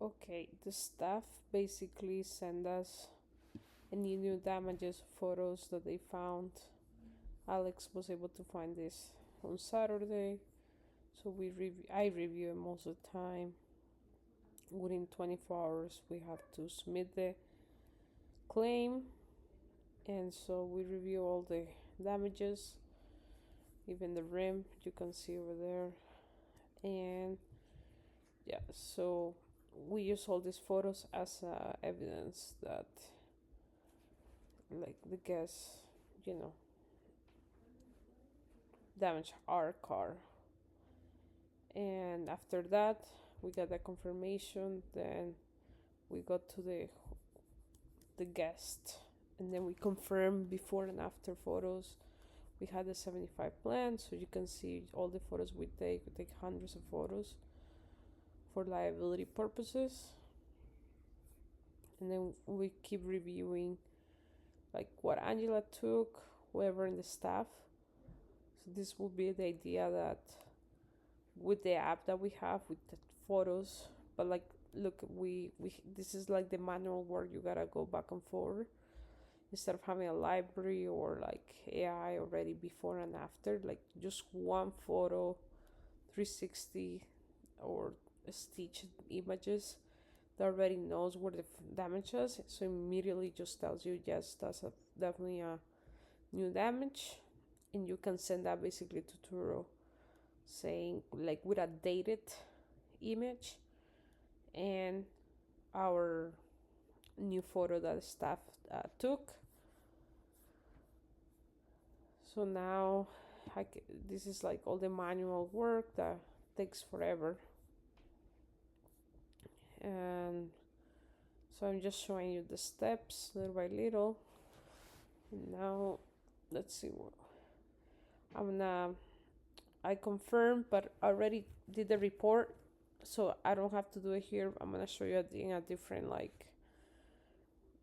Okay, the staff basically send us any new damages photos that they found. Alex was able to find this on Saturday, so I review it most of the time. Within 24 hours, we have to submit the claim, and so we review all the damages, even the rim you can see over there. And yeah, so we use all these photos as evidence that, like, the guests, you know, damage our car. And after that, we got the confirmation. Then we got to the guest, and then we confirm before and after photos. We had the 75 plan, so you can see all the photos we take. We take hundreds of photos for liability purposes, and then we keep reviewing like what Angela took, whoever in the staff. So this will be the idea that with the app that we have with the photos, but like, look, we this is like the manual work. You gotta go back and forth instead of having a library or like AI already before and after. Like just one photo, 360 or stitched images that already knows where the damage is, so immediately just tells you, yes, that's definitely a new damage, and you can send that basically to Turo, saying like with a dated image and our new photo that the staff took. So now this is like all the manual work that takes forever, and so I'm just showing you the steps little by little. And now let's see what I'm gonna I confirmed, but already did the report, so I don't have to do it here. I'm gonna show you in a different like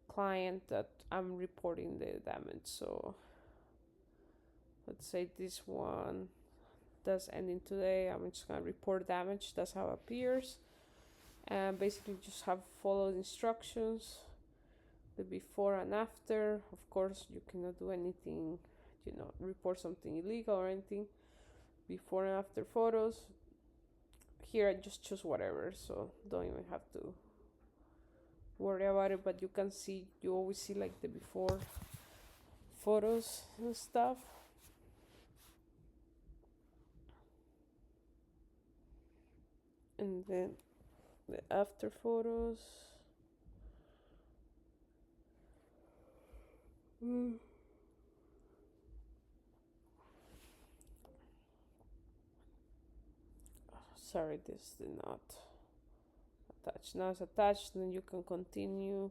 client that I'm reporting the damage. So let's say this one that's ending today. I'm just gonna report damage. That's how it appears, and basically just have followed instructions, the before and after. Of course, you cannot do anything, report something illegal or anything. Before and after photos. Here I just choose whatever, so don't even have to worry about it. But you always see like the before photos and stuff. And then the after photos. Sorry, this did not attach. Now it's attached, then you can continue.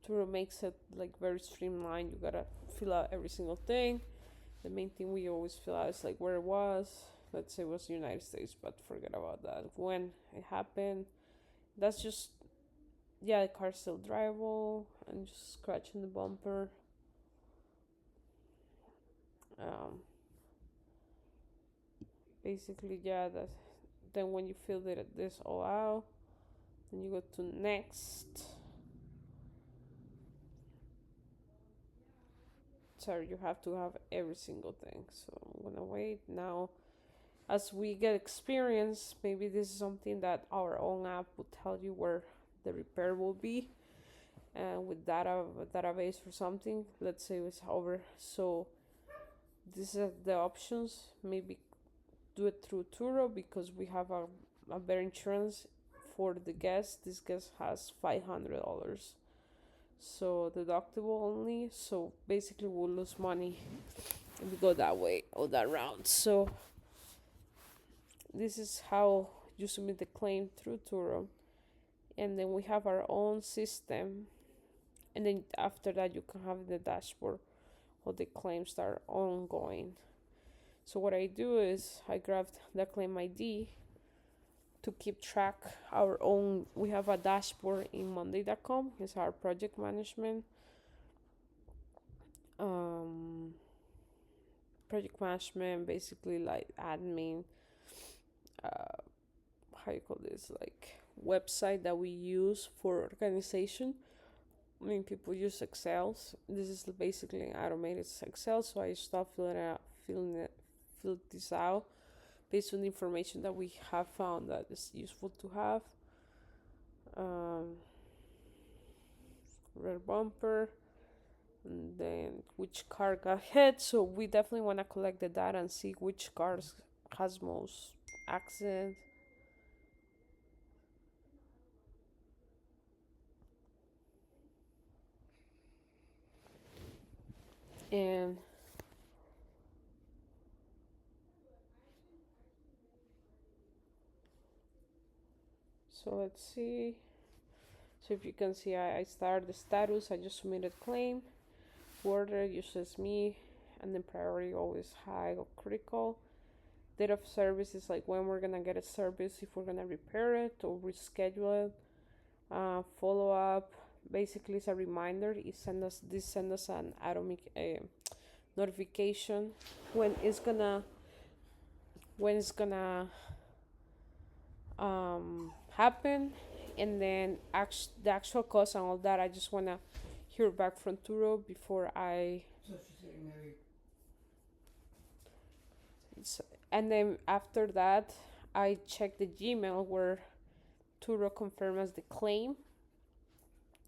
Turo makes it like very streamlined. You gotta fill out every single thing. The main thing we always fill out is like where it was. Let's say it was United States, but forget about that. When it happened, that's just, yeah, the car's still drivable, and just scratching the bumper. Um, Basically, yeah, that. Then when you fill this all out, then you go to next. Sorry, you have to have every single thing. So I'm gonna wait now. As we get experience, maybe this is something that our own app will tell you where the repair will be, and with database or something. Let's say it's over. So these are the options. Maybe do it through Turo because we have a better insurance for the guest. This guest has $500, so deductible only. So basically, we'll lose money if we go that way or that route. So this is how you submit the claim through Turo, and then we have our own system. And then after that, you can have the dashboard all the claims that are ongoing. So what I do is I grabbed the claim ID to keep track our own. We have a dashboard in monday.com. It's our project management basically like admin, how you call this, like website that we use for organization. I mean, people use Excel. This is basically an automated Excel, so I start fill this out based on the information that we have found that is useful to have. Um, Rear bumper, and then which car got hit. So we definitely want to collect the data and see which cars has most accidents. And so let's see. So if you can see, I started the status. I just submitted claim. Order uses me, and then priority always high or critical. Date of service is like when we're gonna get a service, if we're gonna repair it or reschedule it. Follow up basically is a reminder. Send us an atomic notification when it's gonna when it's gonna happen, and then the actual cost and all that. I just wanna hear back from Turo before I. And then after that, I check the Gmail where Turo confirms the claim.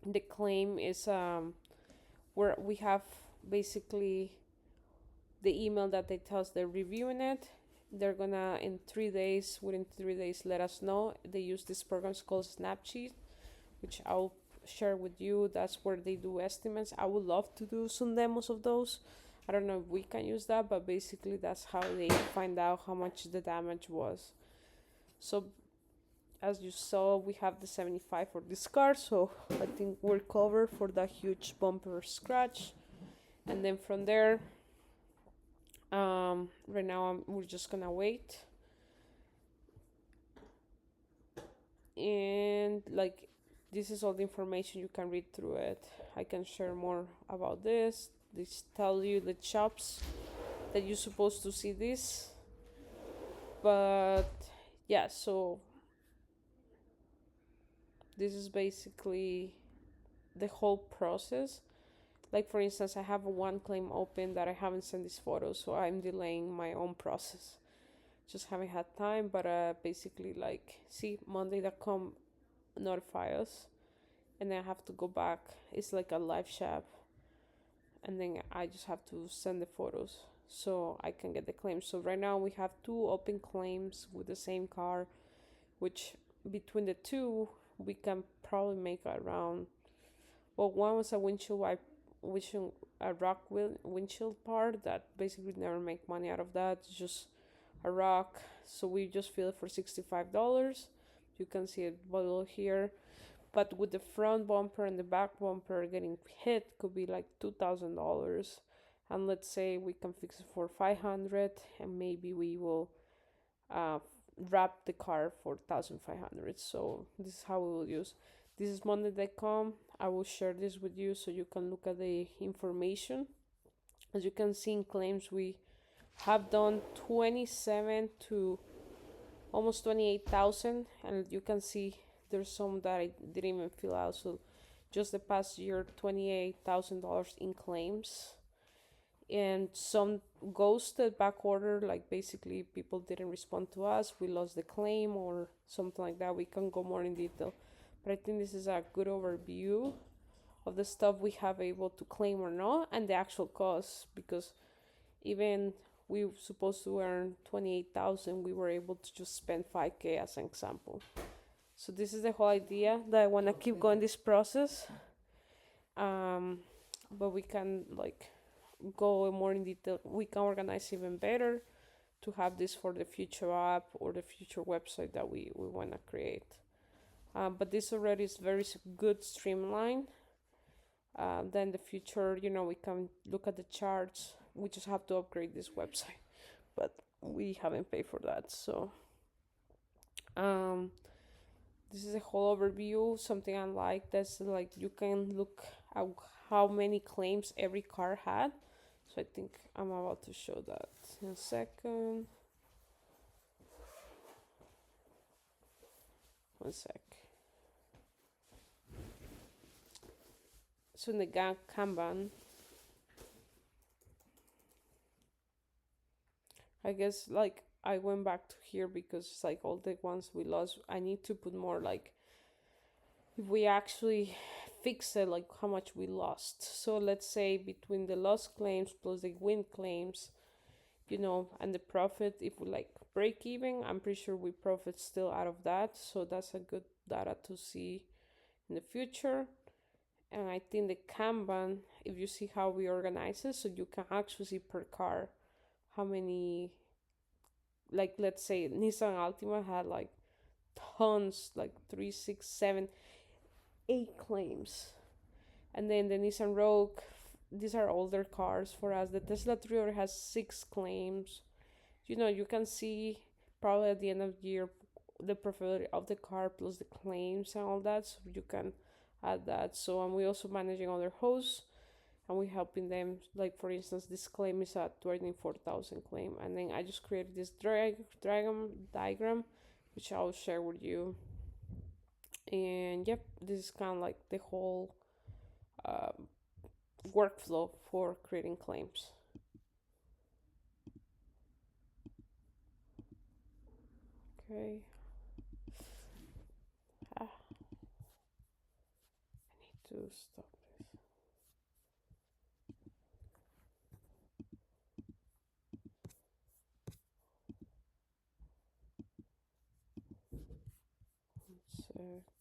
The claim is where we have basically the email that they tell us they're reviewing it. They're gonna within 3 days, let us know. They use this program called Snapsheet, which I'll share with you. That's where they do estimates. I would love to do some demos of those. I don't know if we can use that, but basically that's how they find out how much the damage was. So as you saw, we have the 75 for this car, so I think we're covered for that huge bumper scratch. And then from there, right now we're just gonna wait, and like this is all the information. You can read through it. I can share more about this. This tell you the shops that you're supposed to see this. But yeah, so this is basically the whole process. Like for instance, I have one claim open that I haven't sent these photos, so I'm delaying my own process. Just haven't had time, but basically like see Monday.com notify us, and then I have to go back. It's like a live chat, and then I just have to send the photos so I can get the claims. So right now we have 2 open claims with the same car, which between the two we can probably make around. Well, one was a rock windshield part that basically never make money out of that. It's just a rock. So we just fill it for $65. You can see it below here. But with the front bumper and the back bumper getting hit, could be like $2,000. And let's say we can fix it for 500, and maybe we will wrap the car for 1,500. So this is how we will use. This is Monday.com. I will share this with you so you can look at the information. As you can see in claims, we have done 27 to almost 28,000, and you can see there's some that I didn't even fill out. So just the past year, $28,000 in claims, and some ghosted back order, like basically people didn't respond to us, we lost the claim or something like that. We can go more in detail, but I think this is a good overview of the stuff we have able to claim or not, and the actual cost, because even we were supposed to earn 28,000, we were able to just spend 5K as an example. So this is the whole idea, that I want to keep going this process, but we can like go more in detail. We can organize even better to have this for the future app or the future website that we want to create. But this already is very good streamline. Then the future, we can look at the charts. We just have to upgrade this website, but we haven't paid for that. So this is a whole overview. Something I like, that's like you can look at how many claims every car had. So I think I'm about to show that in a second. One sec. So in the Kanban, I guess like I went back to here because it's like all the ones we lost. I need to put more like if we actually fix it, like how much we lost. So let's say between the lost claims plus the win claims, and the profit, if we like break even, I'm pretty sure we profit still out of that. So that's a good data to see in the future. And I think the Kanban, if you see how we organize it, so you can actually see per car how many, like let's say Nissan Altima had like tons, like 3, 6, 7, 8 claims. And then the Nissan Rogue, these are older cars for us. The Tesla Trio has 6 claims. You can see probably at the end of the year the profitability of the car plus the claims and all that. So you can add that. So, and we also managing other hosts and we helping them. Like for instance, this claim is at 24,000 claim, and then I just created this diagram, which I'll share with you. And yep, this is kind of like the whole um, workflow for creating claims. Okay. I need to stop this. One sec.